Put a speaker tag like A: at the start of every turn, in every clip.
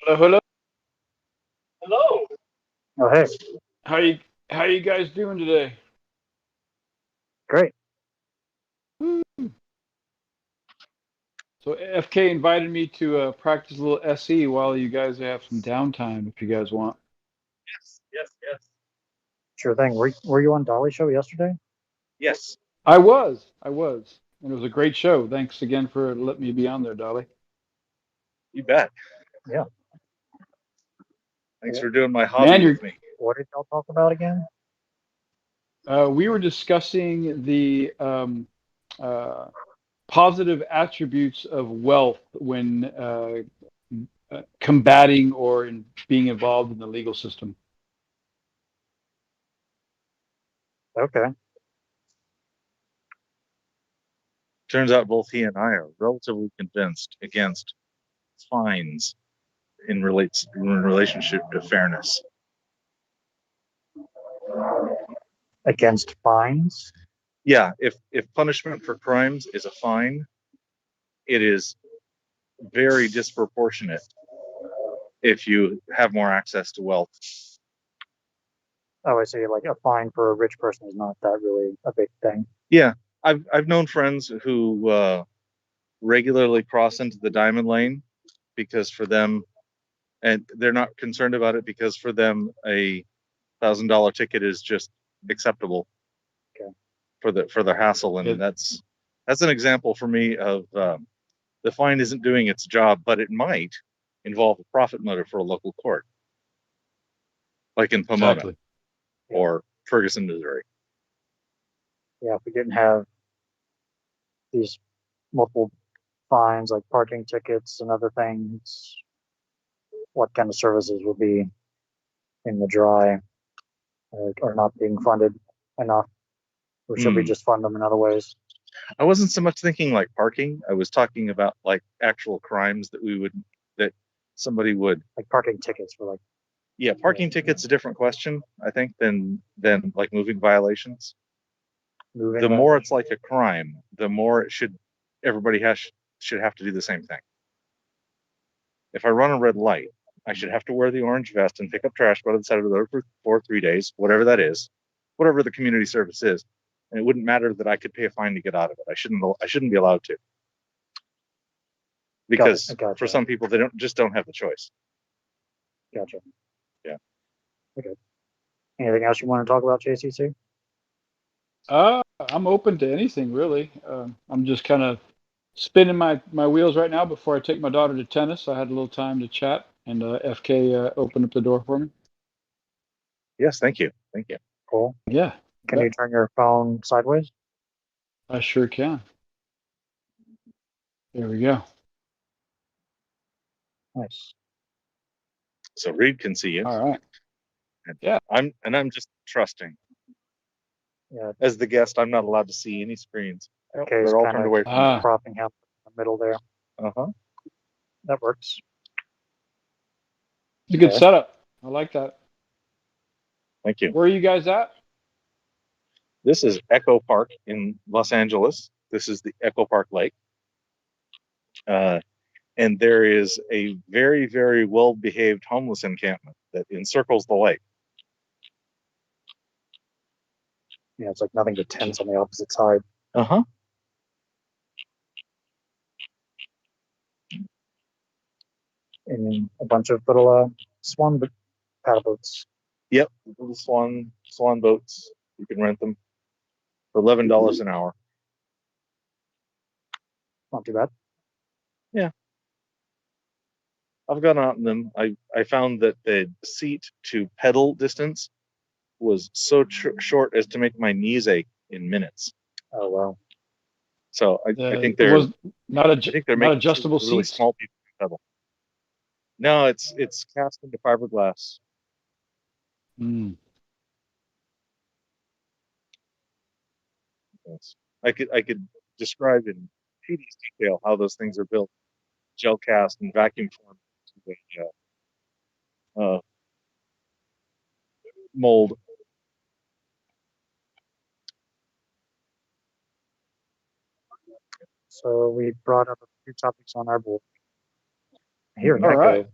A: Hello, hello.
B: Hello. Oh, hey,
A: How you how you guys doing today?
B: great.
A: So FK invited me to practice a little SE while you guys have some downtime, if you guys want.
B: Yes, yes, yes. Sure thing. Were you on Dolly show yesterday? Yes.
A: I was, and it was a great show. Thanks again for letting me be on there, Dolly.
B: You bet. Yeah. Thanks for doing my
A: Man,
B: hobby
A: you're
B: with me. What did y'all talk about again?
A: we were discussing the uh, positive attributes of wealth when combating or in being involved in the legal system.
B: Okay. Turns out both he and I are relatively convinced against fines in relationship to fairness. Against fines? Yeah, if punishment for crimes is a fine, it is very disproportionate if you have more access to wealth. Oh, I see. Like a fine for a rich person is not that really a big thing. Yeah, I've known friends who regularly cross into the diamond lane because for them, and they're not concerned about it because for them $1,000 ticket is just acceptable. Okay. For the hassle, and
A: It,
B: that's an example for me of the fine isn't doing its job, but it might involve a profit motive for a local court, like in Pomona
A: exactly.
B: or Ferguson, Missouri. Yeah, if we didn't have these multiple fines like parking tickets and other things, what kind of services would be in the dry or not being funded enough? Or should we just fund them in other ways? I wasn't so much thinking like parking. I was talking about like actual crimes that somebody would like parking tickets for like, yeah, parking tickets a different question, I think, than like moving violations. Moving the more it's like a crime, the more it should everybody should have to do the same thing. If I run a red light, I should have to wear the orange vest and pick up trash by the side of the road for 3 days, whatever that is, whatever the community service is. And it wouldn't matter that I could pay a fine to get out of it. I shouldn't be allowed to, because gotcha. For some people they don't have the choice. Gotcha. Yeah. Okay. Anything else you want to talk about, JCC?
A: I'm open to anything really. I'm just kind of spinning my wheels right now before I take my daughter to tennis. I had a little time to chat, and FK opened up the door for me.
B: Yes, thank you. Thank you. Cool.
A: Yeah,
B: Can you turn your phone sideways?
A: I sure can. There we go.
B: Nice. So Reid can see you.
A: All right. Yeah.
B: I'm just trusting. Yeah. As the guest, I'm not allowed to see any screens. Okay, they're all turned away from me. Propping him in the middle there. Uh-huh. That works.
A: It's a good
B: Okay.
A: setup. I like that.
B: Thank you.
A: Where are you guys at?
B: This is Echo Park in Los Angeles. This is the Echo Park Lake. And there is a very, very well-behaved homeless encampment that encircles the lake. Yeah, it's like nothing but tents on the opposite side. Uh-huh. And a bunch of little paddle boats. Yep, little swan boats. You can rent them for $11 an hour. Not too bad. Yeah, I've gone out in them. I found that the seat to pedal distance was so short as to make my knees ache in minutes. Oh wow! So I think
A: It
B: they're
A: was not
B: I think they're
A: not
B: making seats
A: adjustable
B: for really
A: seats.
B: small people to pedal. No, it's cast into fiberglass.
A: Mm.
B: Yes. I could describe in tedious detail how those things are built, gel cast and vacuum formed into a mold. So we brought up a few topics on our board. Here,
A: All right.
B: Echo.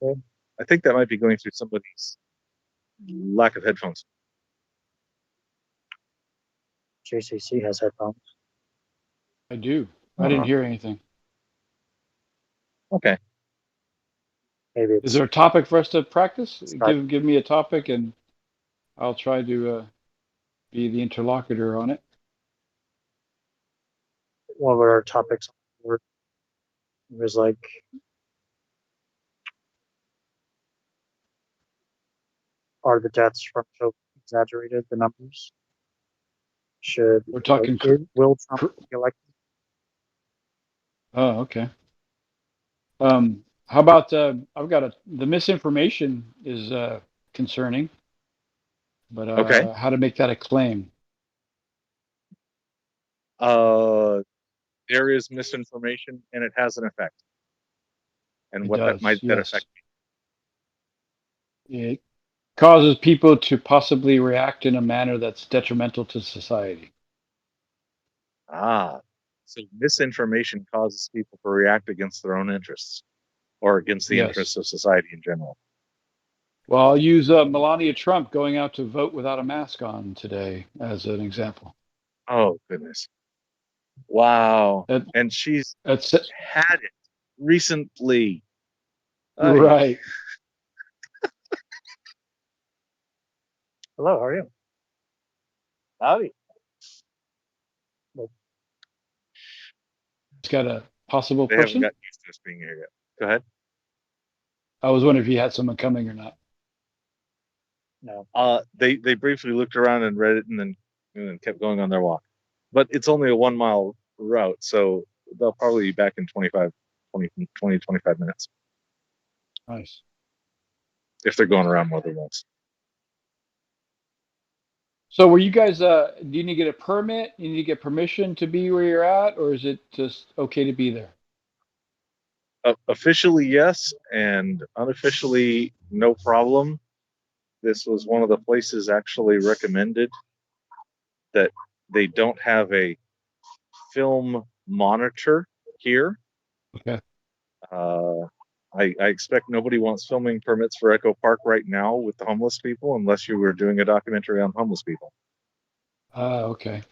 B: Okay.
C: I think that might be going through somebody's lack of headphones.
B: JCC has headphones.
A: I do. I didn't hear anything.
C: Okay.
B: Maybe
A: Is
B: it's
A: there a topic for us to practice?
B: Skype.
A: Give me a topic, and I'll try to be the interlocutor on it.
B: One of our topics was like are the deaths from COVID exaggerated, the numbers? Should
A: We're talking.
B: will Trump be elected?
A: Oh, okay. How about I've got the misinformation is concerning, but
C: Okay.
A: how to make that a claim?
C: There is misinformation, and it has an effect. And
A: It
C: what
A: does,
C: that
A: yes.
C: effect be?
A: It causes people to possibly react in a manner that's detrimental to society.
C: So misinformation causes people to react against their own interests, or against the
A: Yes.
C: interests of society in general.
A: Well, I'll use Melania Trump going out to vote without a mask on today as an example.
C: Oh, goodness. Wow.
A: That-
C: And she's
A: That's
C: had it recently.
A: right.
B: Hello, how are you?
C: Howdy.
A: It's got a possible
C: They haven't
A: person.
C: gotten used to us being here yet. Go ahead.
A: I was wondering if you had someone coming or not.
B: No.
C: They briefly looked around and read it, and then kept going on their walk. But it's only a 1 mile route, so they'll probably be back in 25 minutes
A: Nice.
C: if they're going around more than once.
A: So were you guys, do you need to get a permit? You need to get permission to be where you're at, or is it just okay to be there?
C: Officially, yes, and unofficially, no problem. This was one of the places actually recommended that they don't have a film monitor here.
A: Okay.
C: I expect nobody wants filming permits for Echo Park right now with the homeless people, unless you were doing a documentary on homeless people.
A: Okay.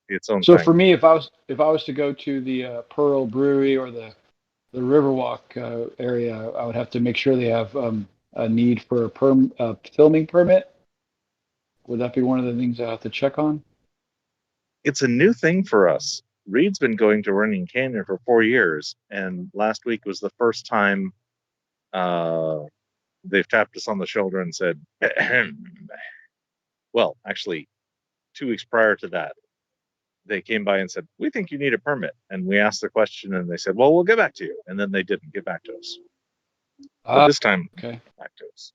C: Its own
A: So
C: thing.
A: for me, if I was to go to the Pearl Brewery or the Riverwalk area, I would have to make sure they have a need for a filming permit. Would that be one of the things I have to check on?
C: It's a new thing for us. Reid's been going to Running Canyon for 4 years, and last week was the first time they've tapped us on the shoulder and said, well, actually, 2 weeks prior to that, they came by and said, we think you need a permit. And we asked the question, and they said, well, we'll get back to you. And then they didn't get back to us. But this time,
A: Okay.
C: back to us.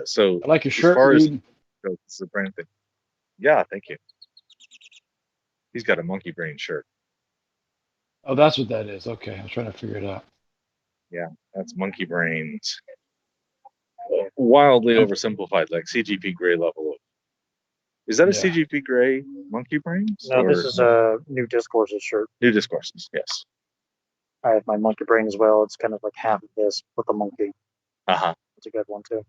C: So
A: I like your
C: as
A: shirt,
C: far as
A: Reid.
C: this is a brand thing. Yeah, thank you. He's got a monkey brain shirt.
A: Oh, that's what that is. Okay, I was trying to figure it out.
C: Yeah, that's monkey brains. Wildly oversimplified, like CGP Grey level. Is that a
A: Yeah.
C: CGP Grey monkey brains?
B: No, this
C: or
B: is a New Discourses shirt.
C: New Discourses, yes.
B: I have my monkey brain as well. It's kind of like half of this with a monkey.
C: Uh-huh.
B: It's a good one too.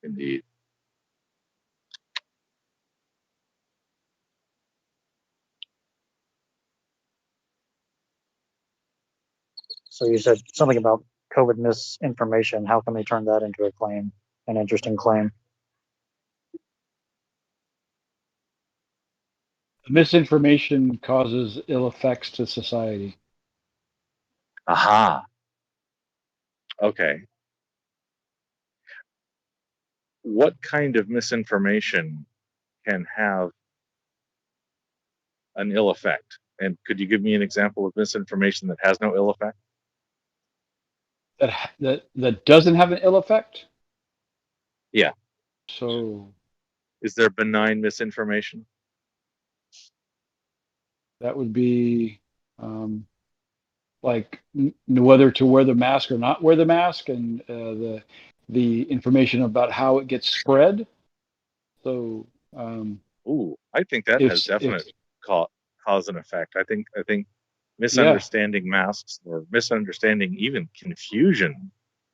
C: Indeed.
B: So you said something about COVID misinformation. How can they turn that into a claim, an interesting claim?
A: Misinformation causes ill effects to society.
C: Aha. Okay. What kind of misinformation can have an ill effect? And could you give me an example of misinformation that has no ill effect?
A: That doesn't have an ill effect?
C: Yeah.
A: So
C: Is there benign misinformation?
A: that would be like whether to wear the mask or not wear the mask, and the information about how it gets spread. So
C: Ooh, I think that has definite cause and effect. I think misunderstanding masks or misunderstanding even confusion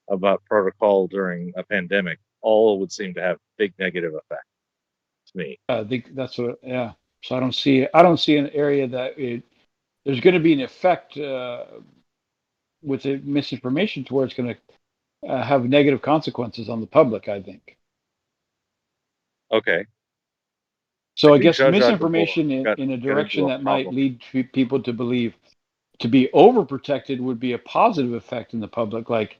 C: about protocol during a pandemic all would seem to have big negative effect to me.
A: I think that's what. Yeah. So I don't see an area that there's going to be an effect with the misinformation to where it's going to have negative consequences on the public, I think.
C: Okay.
A: So I
C: think
A: guess
C: Zsa Zsa
A: misinformation
C: Gabor got
A: in a
C: into
A: direction
C: a
A: that might
C: problem.
A: lead people to believe to be overprotected would be a positive effect in the public. Like,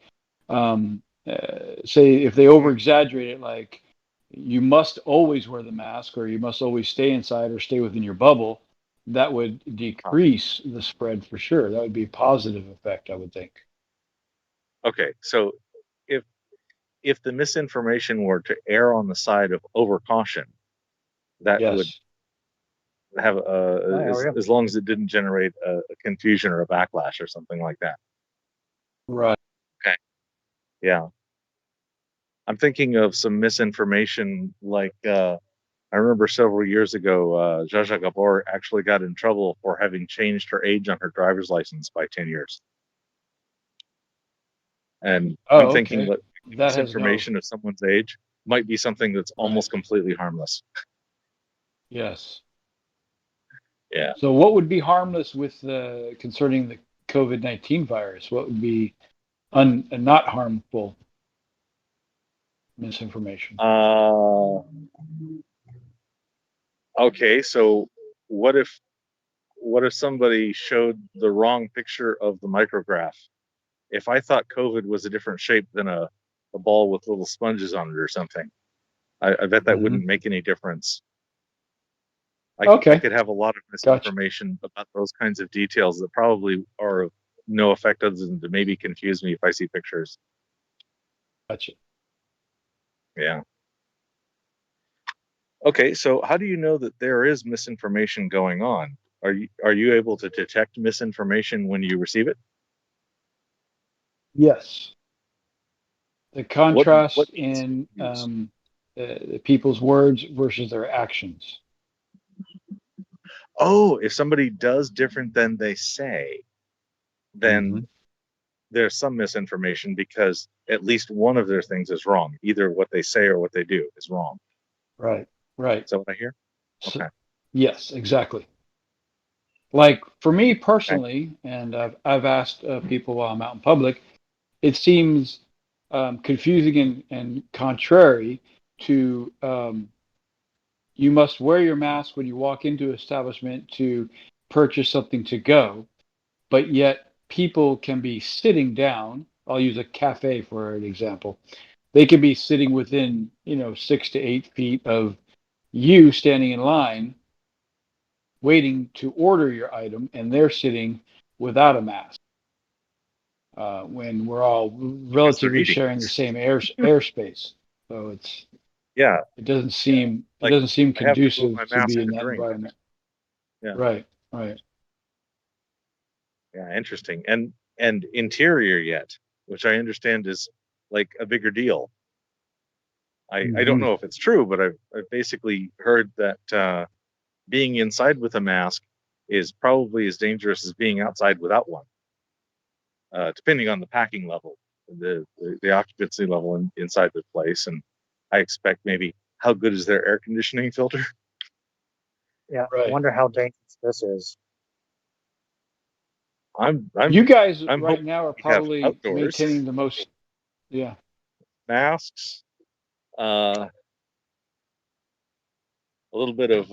A: say, if they over exaggerate it, like you must always wear the mask or you must always stay inside or stay within your bubble, that would decrease the spread for sure. That would be a positive effect, I would think.
C: Okay, so if the misinformation were to err on the side of overcaution, that would
A: Yes.
C: have
B: Hi, how are you?
C: as long as it didn't generate a confusion or a backlash or something like that.
A: Right.
C: Okay. Yeah. I'm thinking of some misinformation like I remember several years ago, Zsa Zsa Gabor actually got in trouble for having changed her age on her driver's license by 10 years. And I'm
A: Oh,
C: thinking
A: okay.
C: that
A: That has no.
C: misinformation of someone's age might be something that's
A: Right.
C: almost completely harmless.
A: Yes.
C: Yeah.
A: So, what would be harmless with concerning the COVID-19 virus? What would be not harmful misinformation?
C: Okay, so what if somebody showed the wrong picture of the micrograph? If I thought COVID was a different shape than a ball with little sponges on it or something, I bet that wouldn't make any difference. I
A: Okay,
C: could have a lot of
A: gotcha.
C: misinformation about those kinds of details that probably are of no effect other than to maybe confuse me if I see pictures.
A: Gotcha.
C: Yeah. Okay, so how do you know that there is misinformation going on? Are you able to detect misinformation when you receive it?
A: Yes. The
C: What
A: contrast
C: means
A: in
C: you use?
A: people's words versus their actions.
C: Oh, if somebody does different than they say, then there's some misinformation because at least one of their things is wrong. Either what they say or what they do is wrong.
A: Right. Right.
C: Is that what I hear?
A: So,
C: Okay.
A: yes, exactly. Like for me
C: Okay.
A: personally, and I've asked people while I'm out in public, it seems confusing and contrary to you must wear your mask when you walk into an establishment to purchase something to go, but yet people can be sitting down. I'll use a cafe for an example. They can be sitting within 6 to 8 feet of you standing in line waiting to order your item, and they're sitting without a mask when we're all
C: Because they're
A: relatively
C: eating.
A: sharing the same airspace. So
C: Yeah.
A: it
C: Like
A: doesn't seem
C: I have to move
A: conducive
C: my
A: to
C: mask
A: be in
C: to
A: that
C: drink.
A: environment.
C: Yeah.
A: Right, right.
C: Yeah. Interesting. And interior yet, which I understand is like a bigger deal. I don't know if it's true, but I've basically heard that being inside with a mask is probably as dangerous as being outside without one, depending on the packing level, the occupancy level inside the place, and I expect maybe how good is their air conditioning filter?
B: Yeah, I
A: Right.
B: wonder how dangerous this is.
A: You guys
C: I'm
A: right
C: hoping
A: now are
C: we have
A: probably
C: outdoors
A: maintaining the most. Yeah.
C: masks, a little bit of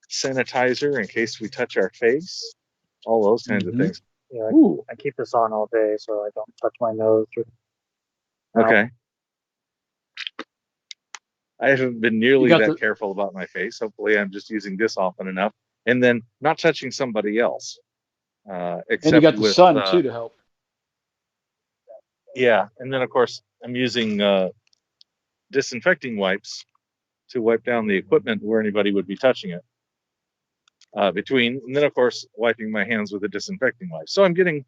C: sanitizer in case we touch our face, all those kinds of
A: Hmm.
C: things.
B: Yeah,
C: Ooh,
B: I keep this on all day so I don't touch my nose or mouth.
C: okay. I haven't been
A: You
C: nearly
A: got
C: that
A: the
C: careful about my face. Hopefully, I'm just using this often enough, and then not touching somebody else,
A: and you
C: except
A: got the
C: with
A: sun too to help.
C: yeah. And then of course I'm using disinfecting wipes to wipe down the equipment where anybody would be touching it. And then of course wiping my hands with a disinfecting wipe. So I'm getting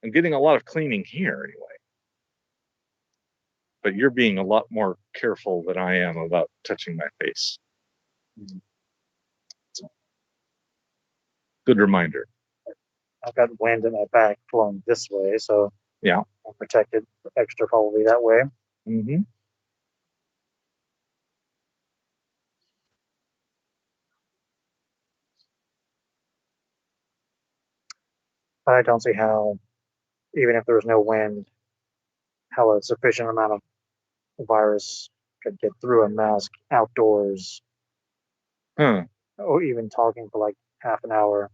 C: a lot of cleaning here anyway. But you're being a lot more careful than I am about touching my face. Good reminder.
B: I've got wind in my back flowing this way, so
C: Yeah.
B: I'm protected extra probably that way.
C: Mm-hmm.
B: I don't see how, even if there was no wind, how a sufficient amount of the virus could get through a mask outdoors,
C: Huh.
B: or even talking for like half an hour.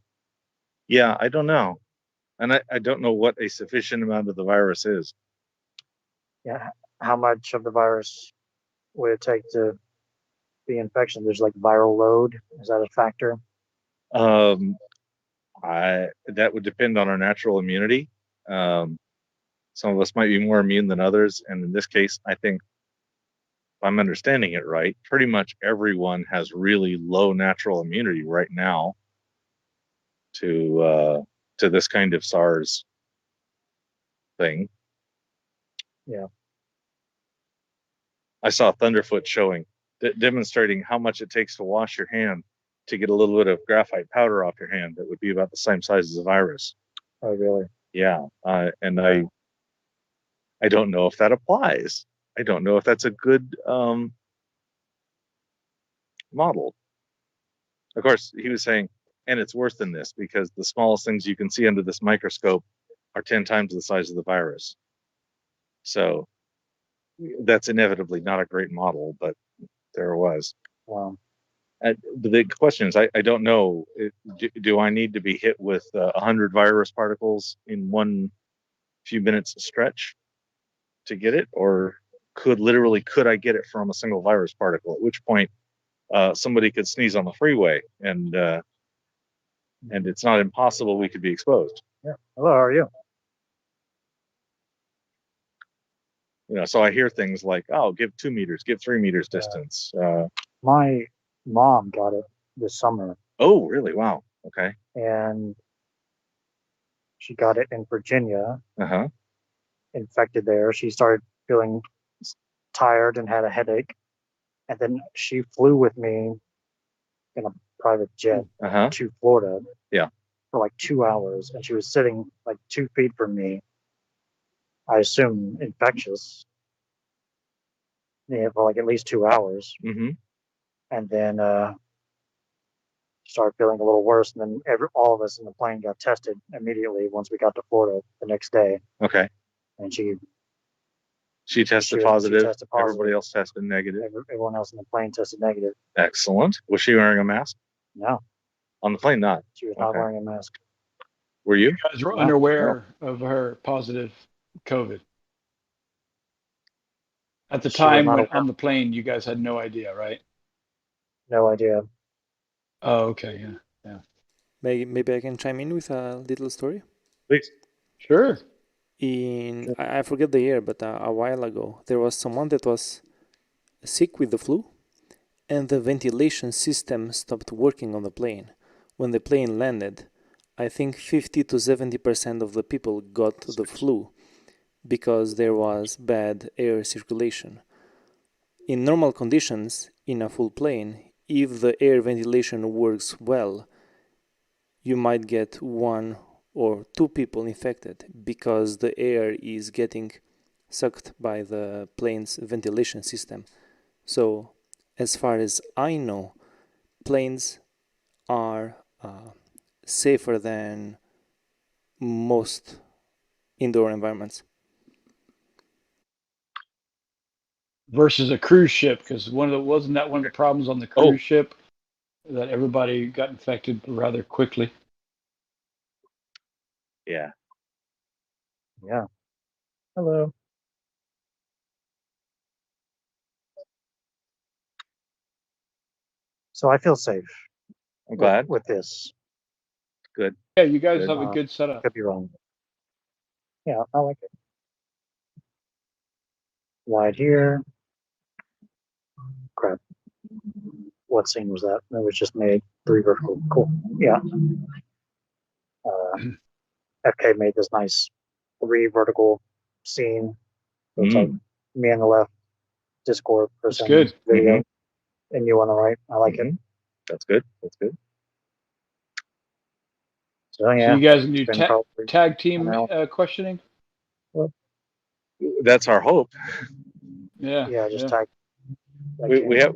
C: Yeah, I don't know. And I don't know what a sufficient amount of the virus is.
B: Yeah, how much of the virus would it take to the infection? There's like viral load. Is that a factor?
C: That would depend on our natural immunity. Some of us might be more immune than others, and in this case, I think, if I'm understanding it right, pretty much everyone has really low natural immunity right now to this kind of SARS thing.
B: Yeah.
C: I saw Thunderfoot demonstrating how much it takes to wash your hand to get a little bit of graphite powder off your hand that would be about the same size as a virus.
B: Oh, really?
C: Yeah, and I don't know if that applies. I don't know if that's a good model. Of course, he was saying, and it's worse than this because the smallest things you can see under this microscope are 10 times the size of the virus. So that's inevitably not a great model, but there it was.
B: Wow.
C: The question is, I don't know. Do I need to be hit with 100 virus particles in one few minutes stretch to get it, or could I get it from a single virus particle? At which point, somebody could sneeze on the freeway, and it's not impossible we could be exposed.
B: Yeah. Hello, how are you?
C: So I hear things like, "Oh, give 2 meters, give 3 meters distance."
B: My mom got it this summer.
C: Oh, really? Wow. Okay.
B: And she got it in Virginia,
C: Uh-huh.
B: infected there. She started feeling tired and had a headache. And then she flew with me in a private jet
C: Uh-huh.
B: to Florida.
C: Yeah.
B: For like 2 hours. And she was sitting like 2 feet from me. I assume infectious. Yeah, for like at least 2 hours.
C: Mm-hmm.
B: And then started feeling a little worse. And then all of us in the plane got tested immediately once we got to Florida the next day.
C: Okay.
B: And she
C: tested positive.
B: She tested positive.
C: Everybody else tested negative.
B: Everyone else in the plane tested negative.
C: Excellent. Was she wearing a mask?
B: No.
C: On the plane, not.
B: She was not wearing a mask.
C: Were you?
A: You guys were unaware of her positive COVID. At the time when on the plane, you guys had no idea, right?
B: No idea.
A: Oh, okay, yeah.
D: Maybe I can chime in with a little story.
C: Please.
A: Sure.
D: I forget the year, but a while ago, there was someone that was sick with the flu, and the ventilation system stopped working on the plane. When the plane landed, I think 50 to 70% of the people got the flu because there was bad air circulation. In normal conditions, in a full plane, if the air ventilation works well, you might get 1 or 2 people infected because the air is getting sucked by the plane's ventilation system. So, as far as I know, planes are safer than most indoor environments.
A: Versus a cruise ship, because wasn't that one of the problems on the cruise ship, that everybody got infected rather quickly?
C: Yeah.
B: Yeah. Hello. So I feel safe.
C: I'm glad.
B: With this.
C: Good.
A: Yeah, you guys have a good setup.
B: Could be wrong. Yeah, I like it. Wide here. Crap. What scene was that? It was just made 3 vertical. Cool. Yeah. FK made this nice 3 vertical scene. So it's like me on the left, Discord person,
A: good.
B: video, and you on the right. I like it.
C: That's good. That's good.
B: So yeah,
A: So you guys can do
B: it's been probably
A: tag team
B: an hour.
A: questioning?
C: That's our hope.
A: Yeah.
B: Yeah, just
A: yeah.
B: tag.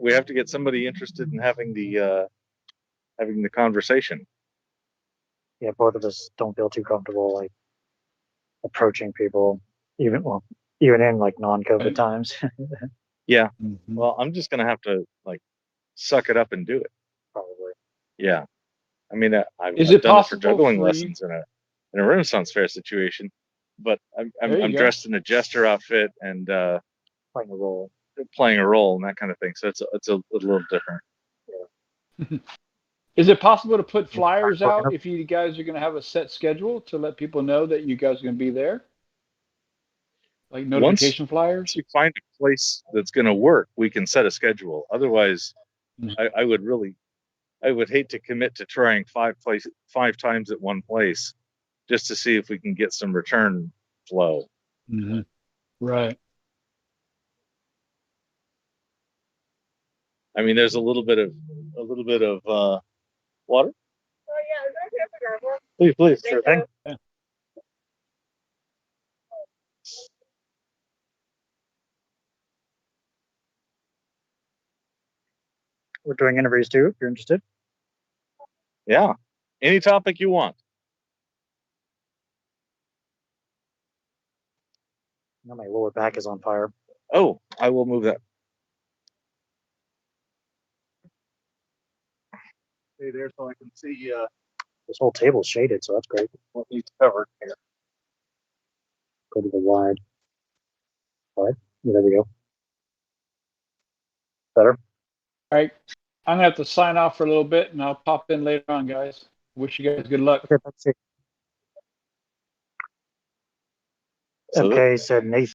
C: We have to get somebody interested in having the conversation.
B: Yeah, both of us don't feel too comfortable like approaching people, even in like non-COVID
A: Right.
B: times.
C: Yeah.
A: Mhm.
C: Well, I'm just gonna have to like suck it up and do it.
B: Probably.
C: Yeah. I mean, I've
A: Is it
C: done it for
A: possible
C: juggling
A: for you?
C: lessons in a Renaissance fair situation, but
A: There
C: I'm
A: you go.
C: dressed in a jester outfit and
B: Playing a role.
C: playing a role and that kind of thing. So it's a little different.
A: Is it possible to put flyers
B: Flying
A: out
B: up.
A: if you guys are going to have a set schedule to let people know that you guys are going to be there? Like notification
C: Once
A: flyers?
C: you find a place that's going to work, we can set a schedule. Otherwise,
A: Mhm.
C: I would hate to commit to trying 5 times at one place just to see if we can get some return flow.
A: Mm-hmm. Right.
C: I mean, there's a little bit of water. Please.
B: Sure thing.
A: Yeah.
B: We're doing interviews too, if you're interested.
C: Yeah, any topic you want.
B: Now my lower back is on fire.
C: Oh, I will move that. Stay there so I can see
B: This whole table's shaded, so that's great.
C: what needs covered here.
B: Go to the wide. Wide. Yeah, there we go. Better.
A: All right. I'm going to have to sign off for a little bit and I'll pop in later on, guys. Wish you guys good luck.
B: Okay, that's it.
C: So
B: Okay, said Nathan.